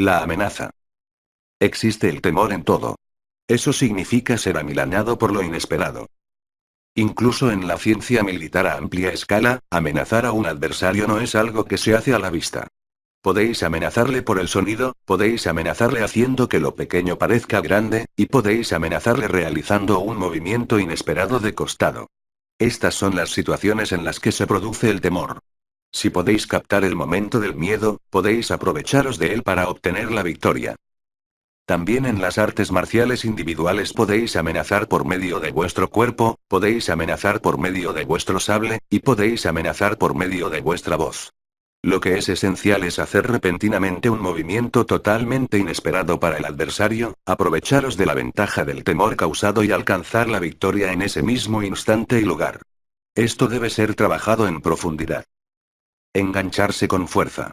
La amenaza. Existe el temor en todo. Eso significa ser amilanado por lo inesperado. Incluso en la ciencia militar a amplia escala, amenazar a un adversario no es algo que se hace a la vista. Podéis amenazarle por el sonido, podéis amenazarle haciendo que lo pequeño parezca grande, y podéis amenazarle realizando un movimiento inesperado de costado. Estas son las situaciones en las que se produce el temor. Si podéis captar el momento del miedo, podéis aprovecharos de él para obtener la victoria. También en las artes marciales individuales podéis amenazar por medio de vuestro cuerpo, podéis amenazar por medio de vuestro sable, y podéis amenazar por medio de vuestra voz. Lo que es esencial es hacer repentinamente un movimiento totalmente inesperado para el adversario, aprovecharos de la ventaja del temor causado y alcanzar la victoria en ese mismo instante y lugar. Esto debe ser trabajado en profundidad. Engancharse con fuerza.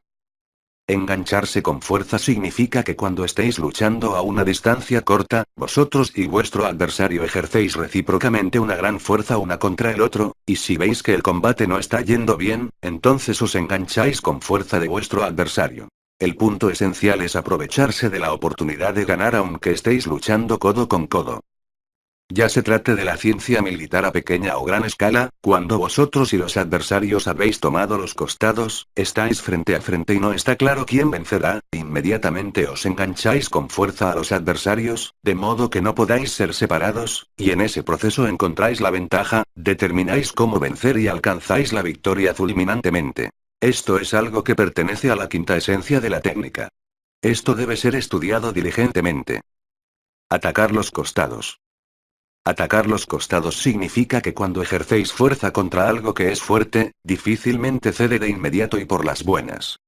Engancharse con fuerza significa que cuando estéis luchando a una distancia corta, vosotros y vuestro adversario ejercéis recíprocamente una gran fuerza una contra el otro, y si veis que el combate no está yendo bien, entonces os engancháis con fuerza de vuestro adversario. El punto esencial es aprovecharse de la oportunidad de ganar aunque estéis luchando codo con codo. Ya se trate de la ciencia militar a pequeña o gran escala, cuando vosotros y los adversarios habéis tomado los costados, estáis frente a frente y no está claro quién vencerá, inmediatamente os engancháis con fuerza a los adversarios, de modo que no podáis ser separados, y en ese proceso encontráis la ventaja, determináis cómo vencer y alcanzáis la victoria fulminantemente. Esto es algo que pertenece a la quinta esencia de la técnica. Esto debe ser estudiado diligentemente. Atacar los costados. Atacar los costados significa que cuando ejercéis fuerza contra algo que es fuerte, difícilmente cede de inmediato y por las buenas.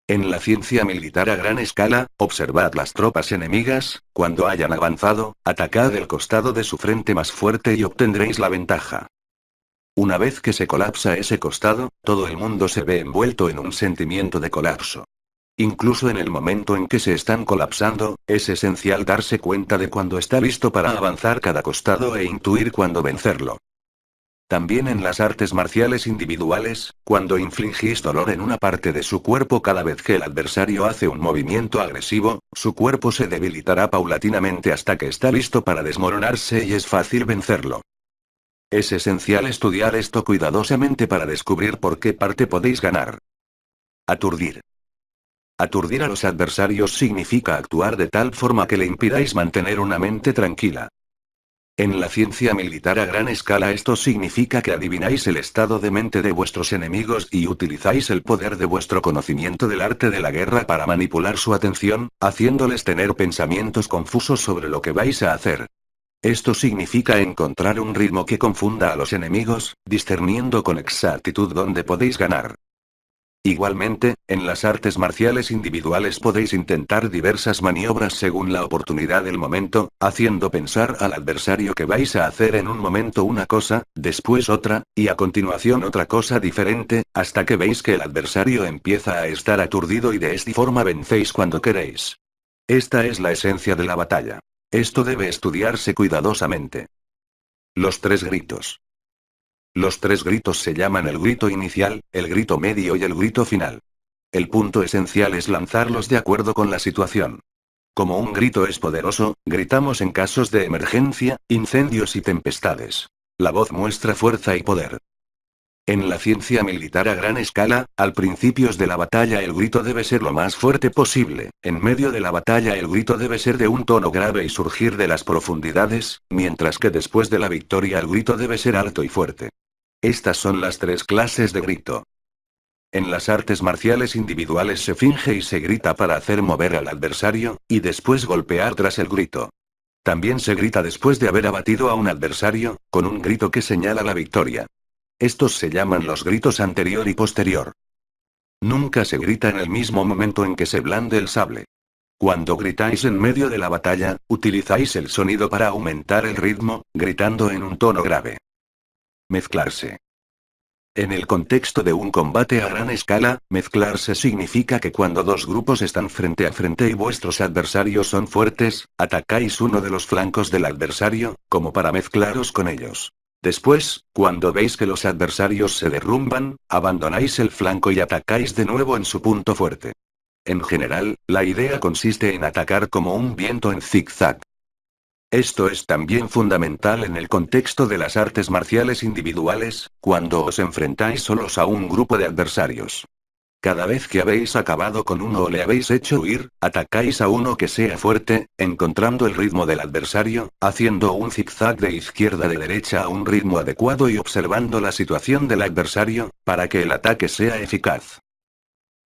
En la ciencia militar a gran escala, observad las tropas enemigas, cuando hayan avanzado, atacad el costado de su frente más fuerte y obtendréis la ventaja. Una vez que se colapsa ese costado, todo el mundo se ve envuelto en un sentimiento de colapso. Incluso en el momento en que se están colapsando, es esencial darse cuenta de cuando está listo para avanzar cada costado e intuir cuándo vencerlo. También en las artes marciales individuales, cuando infligís dolor en una parte de su cuerpo cada vez que el adversario hace un movimiento agresivo, su cuerpo se debilitará paulatinamente hasta que está listo para desmoronarse y es fácil vencerlo. Es esencial estudiar esto cuidadosamente para descubrir por qué parte podéis ganar. Aturdir. Aturdir a los adversarios significa actuar de tal forma que le impidáis mantener una mente tranquila. En la ciencia militar a gran escala esto significa que adivináis el estado de mente de vuestros enemigos y utilizáis el poder de vuestro conocimiento del arte de la guerra para manipular su atención, haciéndoles tener pensamientos confusos sobre lo que vais a hacer. Esto significa encontrar un ritmo que confunda a los enemigos, discerniendo con exactitud dónde podéis ganar. Igualmente, en las artes marciales individuales podéis intentar diversas maniobras según la oportunidad del momento, haciendo pensar al adversario que vais a hacer en un momento una cosa, después otra, y a continuación otra cosa diferente, hasta que veis que el adversario empieza a estar aturdido y de esta forma vencéis cuando queréis. Esta es la esencia de la batalla. Esto debe estudiarse cuidadosamente. Los tres gritos. Los tres gritos se llaman el grito inicial, el grito medio y el grito final. El punto esencial es lanzarlos de acuerdo con la situación. Como un grito es poderoso, gritamos en casos de emergencia, incendios y tempestades. La voz muestra fuerza y poder. En la ciencia militar a gran escala, al principio de la batalla el grito debe ser lo más fuerte posible, en medio de la batalla el grito debe ser de un tono grave y surgir de las profundidades, mientras que después de la victoria el grito debe ser alto y fuerte. Estas son las tres clases de grito. En las artes marciales individuales se finge y se grita para hacer mover al adversario, y después golpear tras el grito. También se grita después de haber abatido a un adversario, con un grito que señala la victoria. Estos se llaman los gritos anterior y posterior. Nunca se grita en el mismo momento en que se blande el sable. Cuando gritáis en medio de la batalla, utilizáis el sonido para aumentar el ritmo, gritando en un tono grave. Mezclarse. En el contexto de un combate a gran escala, mezclarse significa que cuando dos grupos están frente a frente y vuestros adversarios son fuertes, atacáis uno de los flancos del adversario, como para mezclaros con ellos. Después, cuando veis que los adversarios se derrumban, abandonáis el flanco y atacáis de nuevo en su punto fuerte. En general, la idea consiste en atacar como un viento en zigzag. Esto es también fundamental en el contexto de las artes marciales individuales, cuando os enfrentáis solos a un grupo de adversarios. Cada vez que habéis acabado con uno o le habéis hecho huir, atacáis a uno que sea fuerte, encontrando el ritmo del adversario, haciendo un zigzag de izquierda a derecha a un ritmo adecuado y observando la situación del adversario, para que el ataque sea eficaz.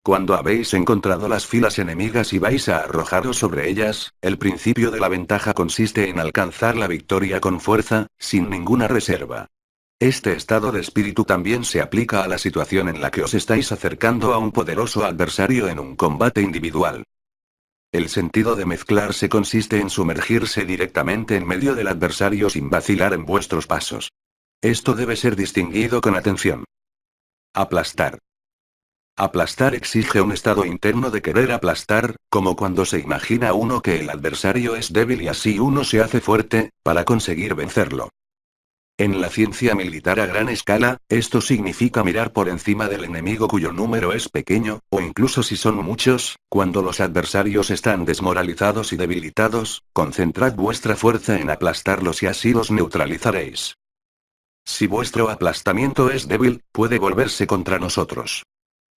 Cuando habéis encontrado las filas enemigas y vais a arrojaros sobre ellas, el principio de la ventaja consiste en alcanzar la victoria con fuerza, sin ninguna reserva. Este estado de espíritu también se aplica a la situación en la que os estáis acercando a un poderoso adversario en un combate individual. El sentido de mezclarse consiste en sumergirse directamente en medio del adversario sin vacilar en vuestros pasos. Esto debe ser distinguido con atención. Aplastar. Aplastar exige un estado interno de querer aplastar, como cuando se imagina uno que el adversario es débil y así uno se hace fuerte, para conseguir vencerlo. En la ciencia militar a gran escala, esto significa mirar por encima del enemigo cuyo número es pequeño, o incluso si son muchos, cuando los adversarios están desmoralizados y debilitados, concentrad vuestra fuerza en aplastarlos y así los neutralizaréis. Si vuestro aplastamiento es débil, puede volverse contra nosotros.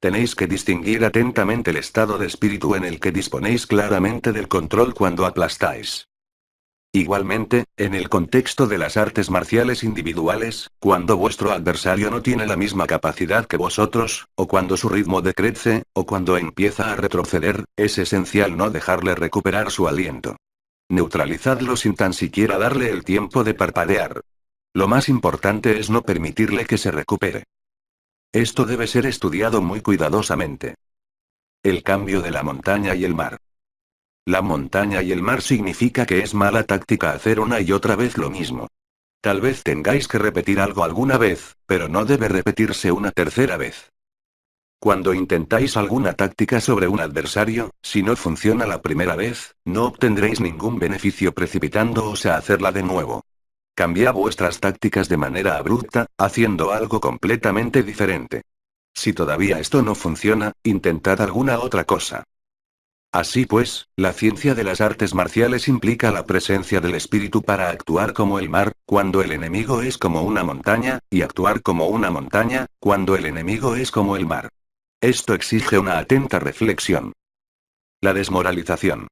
Tenéis que distinguir atentamente el estado de espíritu en el que disponéis claramente del control cuando aplastáis. Igualmente, en el contexto de las artes marciales individuales, cuando vuestro adversario no tiene la misma capacidad que vosotros, o cuando su ritmo decrece, o cuando empieza a retroceder, es esencial no dejarle recuperar su aliento. Neutralizadlo sin tan siquiera darle el tiempo de parpadear. Lo más importante es no permitirle que se recupere. Esto debe ser estudiado muy cuidadosamente. El cambio de la montaña y el mar. La montaña y el mar significa que es mala táctica hacer una y otra vez lo mismo. Tal vez tengáis que repetir algo alguna vez, pero no debe repetirse una tercera vez. Cuando intentáis alguna táctica sobre un adversario, si no funciona la primera vez, no obtendréis ningún beneficio precipitándoos a hacerla de nuevo. Cambiad vuestras tácticas de manera abrupta, haciendo algo completamente diferente. Si todavía esto no funciona, intentad alguna otra cosa. Así pues, la ciencia de las artes marciales implica la presencia del espíritu para actuar como el mar, cuando el enemigo es como una montaña, y actuar como una montaña, cuando el enemigo es como el mar. Esto exige una atenta reflexión. La desmoralización.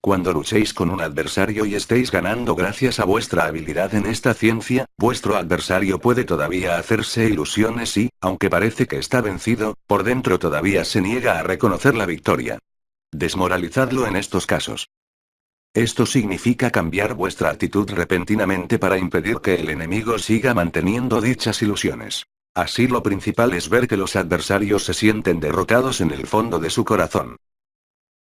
Cuando luchéis con un adversario y estéis ganando gracias a vuestra habilidad en esta ciencia, vuestro adversario puede todavía hacerse ilusiones y, aunque parece que está vencido, por dentro todavía se niega a reconocer la victoria. Desmoralizadlo en estos casos. Esto significa cambiar vuestra actitud repentinamente para impedir que el enemigo siga manteniendo dichas ilusiones. Así lo principal es ver que los adversarios se sienten derrotados en el fondo de su corazón.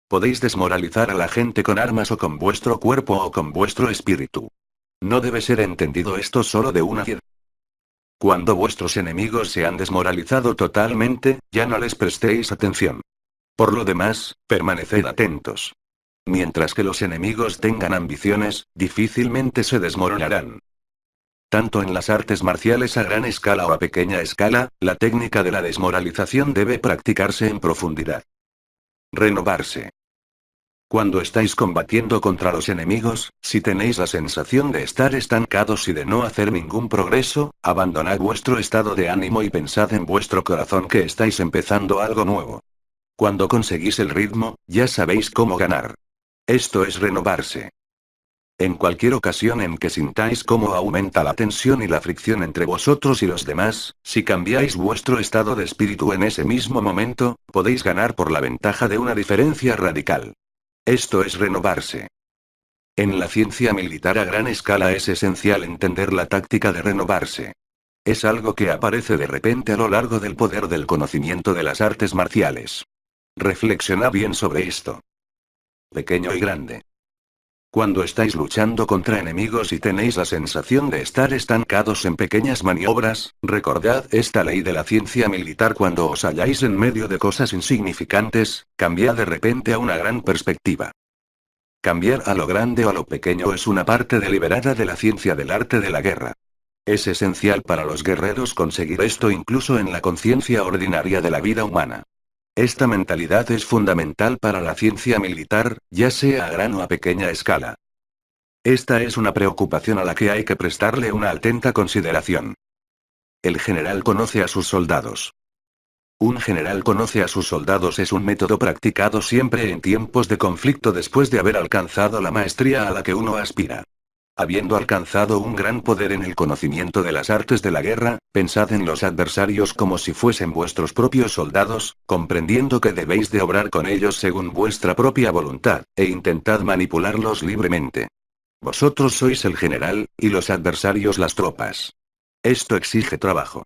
Podéis desmoralizar a la gente con armas o con vuestro cuerpo o con vuestro espíritu. No debe ser entendido esto solo de una vez. Cuando vuestros enemigos se han desmoralizado totalmente, ya no les prestéis atención. Por lo demás, permaneced atentos. Mientras que los enemigos tengan ambiciones, difícilmente se desmoronarán. Tanto en las artes marciales a gran escala o a pequeña escala, la técnica de la desmoralización debe practicarse en profundidad. Renovarse. Cuando estáis combatiendo contra los enemigos, si tenéis la sensación de estar estancados y de no hacer ningún progreso, abandonad vuestro estado de ánimo y pensad en vuestro corazón que estáis empezando algo nuevo. Cuando conseguís el ritmo, ya sabéis cómo ganar. Esto es renovarse. En cualquier ocasión en que sintáis cómo aumenta la tensión y la fricción entre vosotros y los demás, si cambiáis vuestro estado de espíritu en ese mismo momento, podéis ganar por la ventaja de una diferencia radical. Esto es renovarse. En la ciencia militar a gran escala es esencial entender la táctica de renovarse. Es algo que aparece de repente a lo largo del poder del conocimiento de las artes marciales. Reflexionad bien sobre esto. Pequeño y grande. Cuando estáis luchando contra enemigos y tenéis la sensación de estar estancados en pequeñas maniobras, recordad esta ley de la ciencia militar: cuando os halláis en medio de cosas insignificantes, cambiad de repente a una gran perspectiva. Cambiar a lo grande o a lo pequeño es una parte deliberada de la ciencia del arte de la guerra. Es esencial para los guerreros conseguir esto incluso en la conciencia ordinaria de la vida humana. Esta mentalidad es fundamental para la ciencia militar, ya sea a gran o a pequeña escala. Esta es una preocupación a la que hay que prestarle una atenta consideración. El general conoce a sus soldados. Un general conoce a sus soldados es un método practicado siempre en tiempos de conflicto después de haber alcanzado la maestría a la que uno aspira. Habiendo alcanzado un gran poder en el conocimiento de las artes de la guerra, pensad en los adversarios como si fuesen vuestros propios soldados, comprendiendo que debéis de obrar con ellos según vuestra propia voluntad, e intentad manipularlos libremente. Vosotros sois el general, y los adversarios las tropas. Esto exige trabajo.